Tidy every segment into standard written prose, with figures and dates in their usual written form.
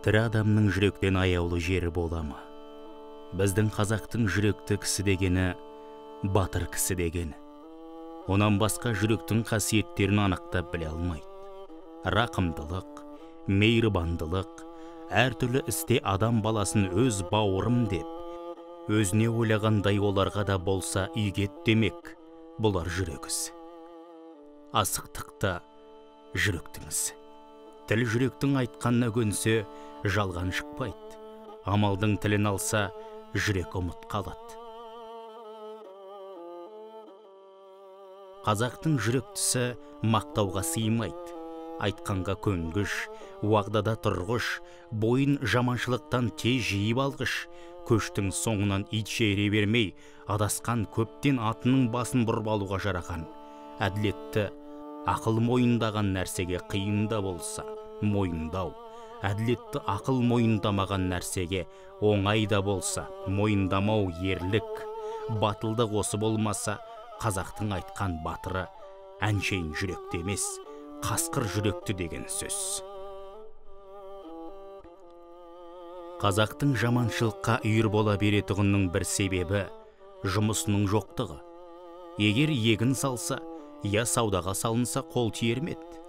Тірі адамның жүректен аяулы жері бола ма? Біздің қазақтың жүректі кісі дегені, батыр кісі дегені. Онан басқа жүректің қасиеттерін анықтап біле алмайды. Рақымдылық, мейірбандылық, әртүрлі істе адам баласын өз бауырым деп, өзіне ойлағандай оларға да болса үйгет демек, бұлар жүрек ісі. Асықтықта жүректің ісі. Тіл жүректің айтқанына көнсе, жалған шықпайды. Амалдың тілін алса, жүрек ұмыт қалады. Қазақтың жүректісі мақтауға сыймайды. Айтқанға көнгіш, уағдада тұрғыш, бойын жаманшылықтан тез жиып алғыш, көштің соңынан ит жере бермей, адасқан көптен атының басын бұрып алуға жараған. Әділетті ақыл мойындаған нәрсеге қиында болса, мойындау. Әділетті ақыл мойындамаған нәрсеге оңайда болса, мойындамау ерлік. Батылдық осы болмаса, қазақтың айтқан батыры әншейін жүректі емес, қасқыр жүректі деген сөз. Қазақтың жаманшылыққа үйір бола беретұғының бір себебі жұмысының жоқтығы. Егер егін салса, я саудаға салынса қол тиермеді.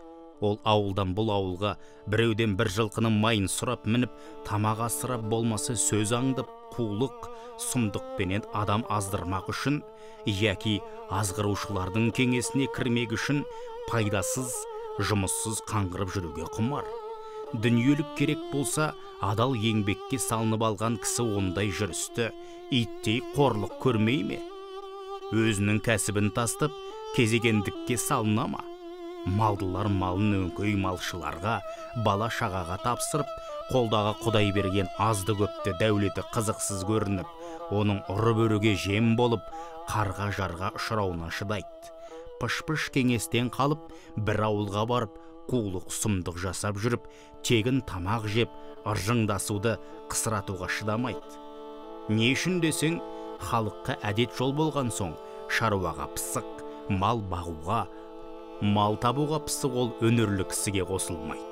Ол ауылдан бұл ауылға біреуден бір жылқының майын сұрап мініп, тамақ асырап болмаса сөз аңдып, қулық, сұмдықпенен адам аздырмақ үшін, яки азғырушылардың кеңесіне кірмек үшін пайдасыз, жұмыссыз қаңғырып жүруге құмар. Дүниелік керек болса, адал еңбекке салынып алған кісі ондай жүрісті иттей қорлық көрмей ме? Өзінің кәсібін тастап, кезегендікке салына ма? Малдылар малын өңкей малшыларға, бала шағаға тапсырып, қолдағы құдай берген азды көпті дәулеті қызықсыз көрініп, оның ұры бөріге жем болып, қарға жарға ұшырауына шыдайды. Пыш-пыш кеңестен қалып, бір ауылға барып, қулық сұмдық жасап жүріп, тегін тамақ жеп, ыржыңдасуды қысыратуға шыдамайды. Не үшін десең, халыққа әдет жол болған соң, шаруаға пысық, мал бағуға, мал табуға пысық ол өнерлі кісіге қосылмайды.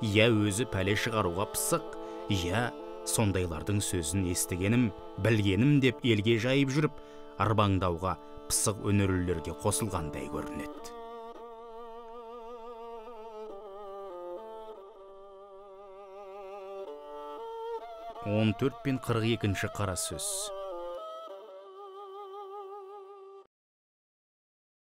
Я өзі пәле шығаруға пысық, я сондайлардың сөзін естігенім, білгенім деп елге жайып жүріп, арбаңдауға пысық өнерлілерге қосылғандай көрінеді. 14 пен 42 қара сөз.